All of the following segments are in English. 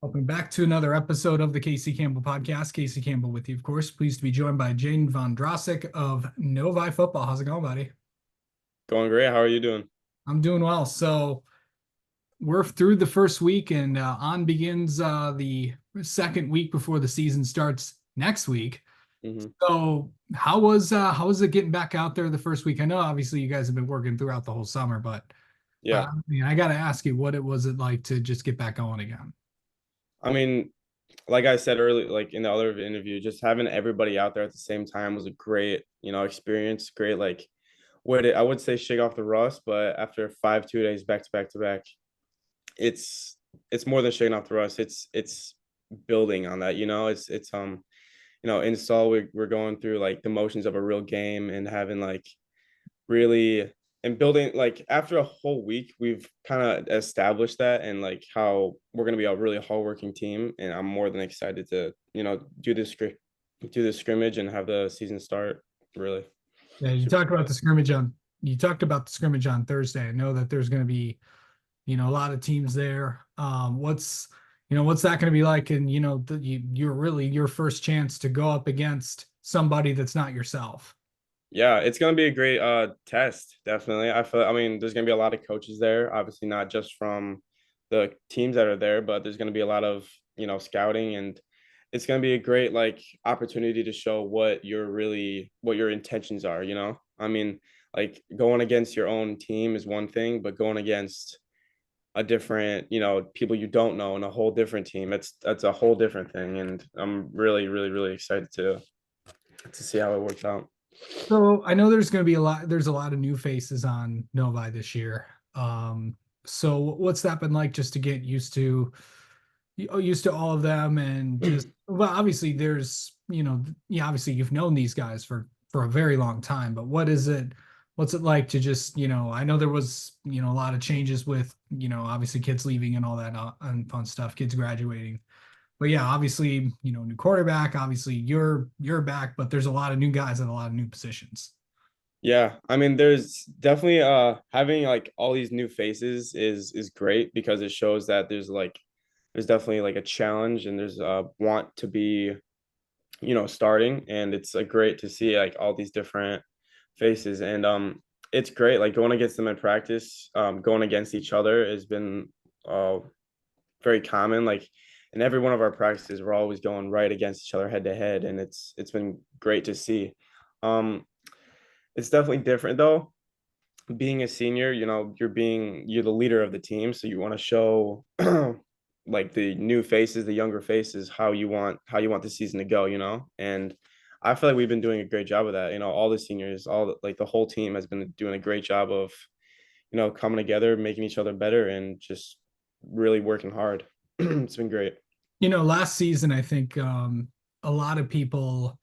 Welcome back to another episode of the Casey Campbell podcast. Casey Campbell with you, of course. Pleased to be joined by Jaden Vondrasek of Novi Football. How's it going, buddy? Going great. How are you doing? I'm doing well. So we're through the first week, and on begins the second week before the season starts next week. hmm So how was it getting back out there the first week? I know obviously you guys have been working throughout the whole summer, but Yeah. I got to ask you, what it was it like to just get back going again? I mean, like I said earlier, like in the other interview, just having everybody out there at the same time was a great, experience. Great, like I would say shake off the rust, but after 2 days back to back to back, it's it's more than shaking off the rust. It's building on that, install we're going through like the motions of a real game and having like really and building like after a whole week we've kind of established that and like how we're going to be a really hardworking team, and I'm more than excited to do this scrimmage and have the season start really Yeah, super you talked about the scrimmage on Thursday. I know that there's going to be, a lot of teams there. What's that going to be like? And you're really your first chance to go up against somebody that's not yourself. Yeah, it's going to be a great test. Definitely. I mean, there's going to be a lot of coaches there, obviously not just from the teams that are there, but there's going to be a lot of scouting, and it's going to be a great like opportunity to show what your intentions are. I mean, like going against your own team is one thing, but going against a different, people you don't know and a whole different team, that's a whole different thing, and I'm really really really excited to see how it works out. So I know there's going to be there's a lot of new faces on Novi this year. So what's that been like just to get used to all of them and just, well, obviously there's, yeah, obviously you've known these guys for a very long time, but what's it like to just, I know there was, a lot of changes with, obviously kids leaving and all that and fun stuff, kids graduating. But yeah, obviously, new quarterback, obviously you're back, but there's a lot of new guys and a lot of new positions. Yeah, I mean, there's definitely having like all these new faces is great because it shows that there's definitely like a challenge, and there's want to be starting, and it's like great to see like all these different faces, and it's great like going against them in practice. Going against each other has been uh very common, like in every one of our practices we're always going right against each other head to head, and it's been great to see. um it's definitely different though, being a senior. You're the leader of the team, so you want to show like the new faces, the younger faces, how you want the season to go, and I feel like we've been doing a great job of that. All the seniors, like the whole team has been doing a great job of coming together, making each other better, and just really working hard. It's been great. Last season, I think a lot of people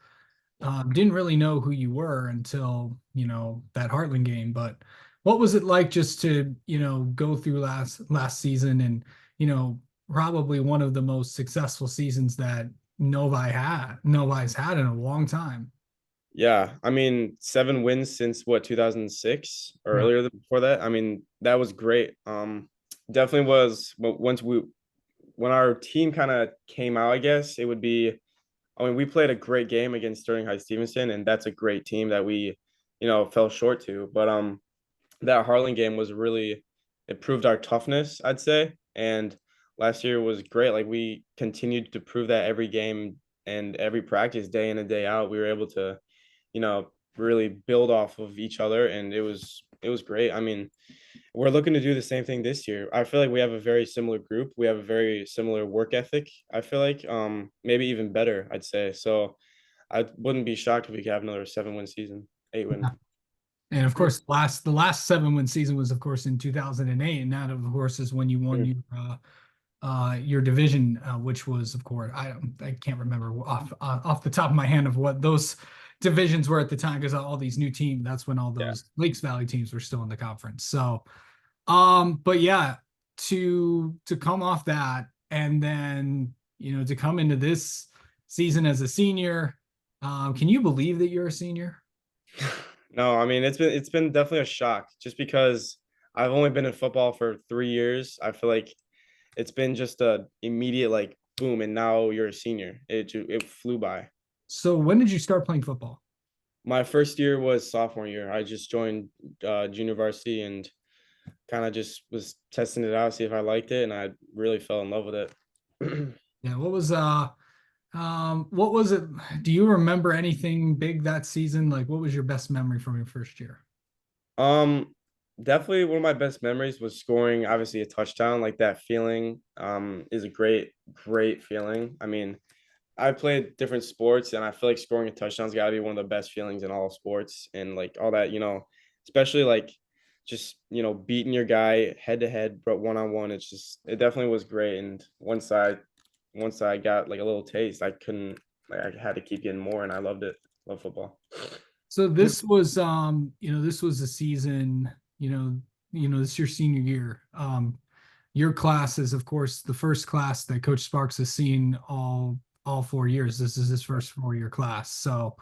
didn't really know who you were until, that Heartland game. But what was it like just to, go through last season and, probably one of the most successful seasons that Novi's had in a long time. Yeah, I mean, 7 wins since what, 2006 or Yeah. earlier before that. I mean, that was great. Definitely was. But when our team kind of came out, I guess it would be. I mean, we played a great game against Sterling High Stevenson, and that's a great team that we, fell short to. But that Harlan game was really, it proved our toughness, I'd say. And last year was great. Like we continued to prove that every game and every practice, day in and day out. We were able to really build off of each other, and it was great. I mean, we're looking to do the same thing this year. I feel like we have a very similar group. We have a very similar work ethic. I feel like maybe even better, I'd say. So I wouldn't be shocked if we could have another 7 win season, 8 win. And of course, the last 7-win season was, of course, in 2008, and that, of course, is when you won your division, which was, of course, I can't remember off the top of my hand of what those divisions were at the time because all these new teams. That's when all Yeah. those Lakes Valley teams were still in the conference. So, but yeah, to come off that and then to come into this season as a senior, can you believe that you're a senior? No, I mean it's been definitely a shock just because I've only been in football for 3 years. I feel like it's been just a immediate like boom, and now you're a senior. It flew by. So when did you start playing football? My first year was sophomore year. I just joined junior varsity and kind of just was testing it out, see if I liked it, and I really fell in love with it. Yeah, what was it? Do you remember anything big that season? Like what was your best memory from your first year? Um, Definitely one of my best memories was scoring obviously a touchdown. Like that feeling is a great feeling. I mean, I played different sports and I feel like scoring a touchdown's got to be one of the best feelings in all sports and like all that, especially like just, beating your guy head to head, but one on one, it definitely was great. And once I got like a little taste, I couldn't like I had to keep getting more and I loved it. Love football. So this was this was the season, this is your senior year. Your class is of course the first class that Coach Sparks has seen all 4 years. This is his first 4 year class. So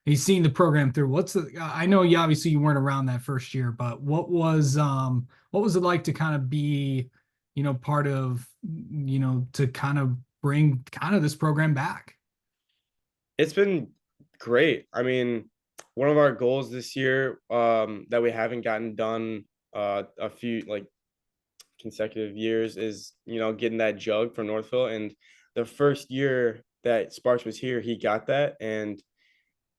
he's seen the program through. I know you obviously you weren't around that first year, but what was it like to kind of be, part of, to kind of bring kind of this program back? It's been great. I mean, one of our goals this year that we haven't gotten done a few like consecutive years is, getting that jug from Northville. And the first year that Sparks was here, he got that. And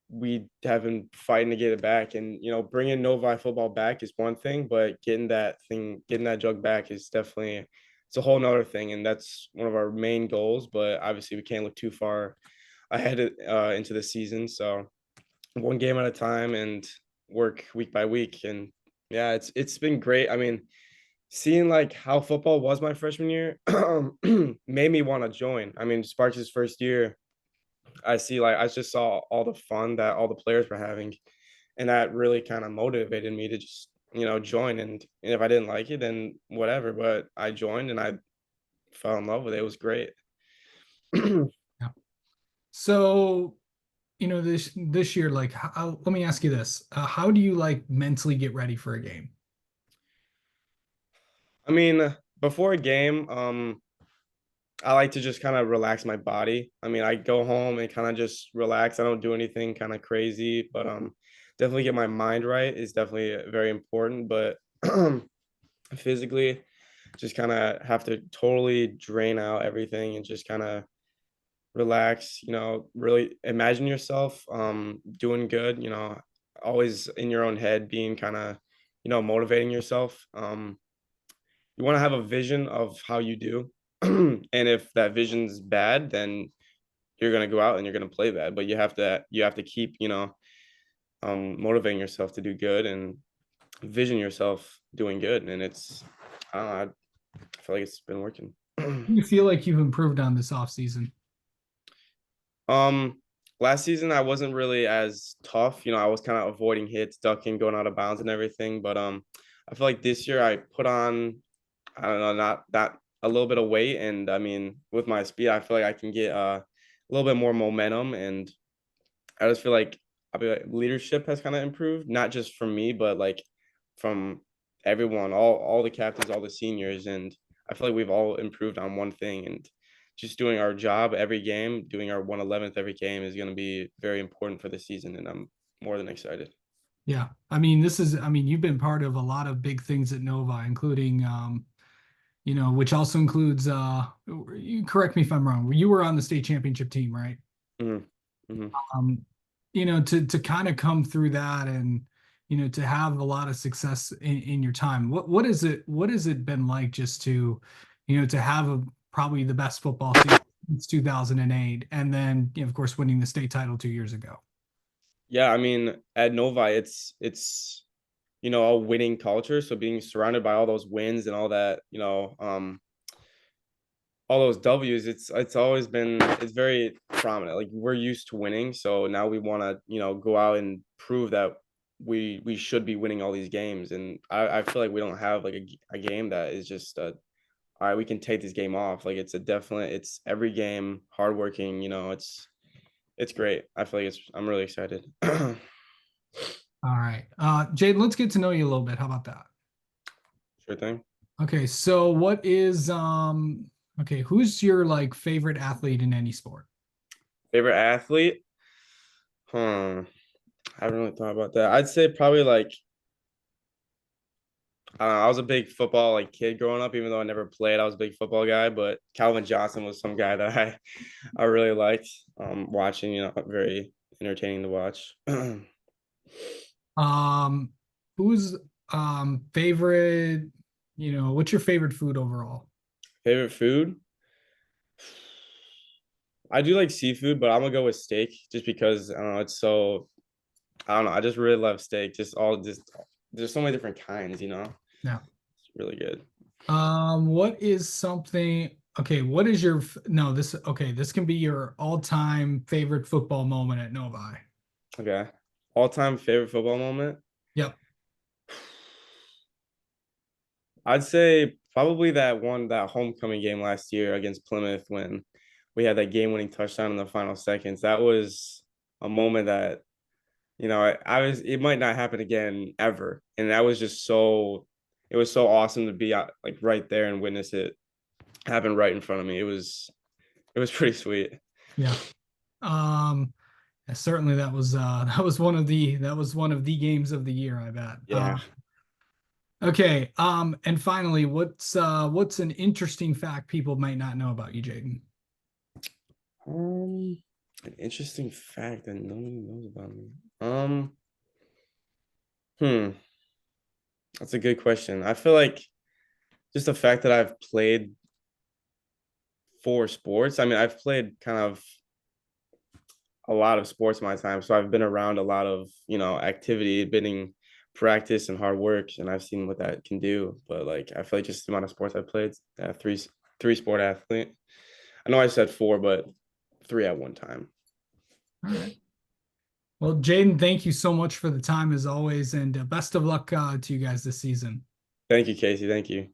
we have been fighting to get it back. And, bringing Novi football back is one thing, but getting that jug back is definitely, it's a whole nother thing. And that's one of our main goals. But obviously, we can't look too far ahead into the season. So one game at a time and work week by week. And yeah, it's been great. I mean, seeing like how football was my freshman year made me want to join. I mean, Sparks' first year, I just saw all the fun that all the players were having, and that really kind of motivated me to just join. And if I didn't like it, then whatever. But I joined and I fell in love with it. It was great. Yeah. So, this year, like, let me ask you this: how do you like mentally get ready for a game? I mean, before a game, I like to just kind of relax my body. I mean, I go home and kind of just relax. I don't do anything kind of crazy, but definitely get my mind right is definitely very important. But physically, just kind of have to totally drain out everything and just kind of relax. Really imagine yourself doing good. Always in your own head, being kind of motivating yourself. You want to have a vision of how you do. And if that vision's bad, then you're gonna go out and you're gonna play bad. But you have to keep, motivating yourself to do good and vision yourself doing good. And I don't know, I feel like it's been working. You feel like you've improved on this off season? um Last season I wasn't really as tough. I was kind of avoiding hits, ducking, going out of bounds and everything. But I feel like this year I put on, I don't know, not that a little bit of weight, and I mean, with my speed, I feel like I can get a little bit more momentum, and I just feel like leadership has kind of improved, not just from me, but like from everyone, all the captains, all the seniors, and I feel like we've all improved on one thing, and just doing our job every game, doing our 111th every game is going to be very important for the season, and I'm more than excited. Yeah, I mean, you've been part of a lot of big things at Nova, including, which also includes, you correct me if I'm wrong. You were on the state championship team, right? Hmm. Hmm. um, to kind of come through that and to have a lot of success in your time. What has it been like just to, to have probably the best football season since 2008, and then of course winning the state title 2 years ago. Yeah, I mean, at Novi, it's a winning culture. So being surrounded by all those wins and all that, all those W's, it's always been it's very prominent. Like we're used to winning, so now we want to go out and prove that we should be winning all these games. And I feel like we don't have like a game that is just all right, we can take this game off. Like it's every game hardworking. It's great. I feel like I'm really excited. Sure All right, Jaden, let's get to know you a little bit. How about that? thing. Okay, so what is okay, who's your like favorite athlete in any sport? Favorite athlete? Hmm. I haven't really thought about that. I'd say probably like I don't know, I was a big football like kid growing up, even though I never played. I was a big football guy, but Calvin Johnson was some guy that I really liked watching. Very entertaining to watch. Um, who's favorite, what's your favorite food overall? Favorite food? I do like seafood, but I'm gonna go with steak just because I don't know. It's so I don't know. I just really love steak. Just there's so many different kinds. Yeah. It's really good. What is something, okay, what is your, no, this can be your all-time favorite football moment at Novi. Okay. All time favorite football moment? Yep. I'd say probably that homecoming game last year against Plymouth when we had that game winning touchdown in the final seconds. That was a moment that, I was it might not happen again ever. And that was just it was so awesome to be like right there and witness it happen right in front of me. It was pretty sweet. Yeah. Um, certainly that was that was one of the games of the year, I bet. Yeah. Okay, and finally, what's an interesting fact people might not know about you, Jaden? Um, an interesting fact that no one knows about me. Um, hmm, that's a good question. I feel like just the fact that I've played four sports. I mean, I've played kind of a lot of sports in my time, so I've been around a lot of activity, been in practice and hard work, and I've seen what that can do. But like, I feel like just the amount of sports I've played, three sport athlete. I know I said four, but three at one time. All right. Well, Jaden, thank you so much for the time as always, and best of luck to you guys this season. Thank you, Casey. Thank you.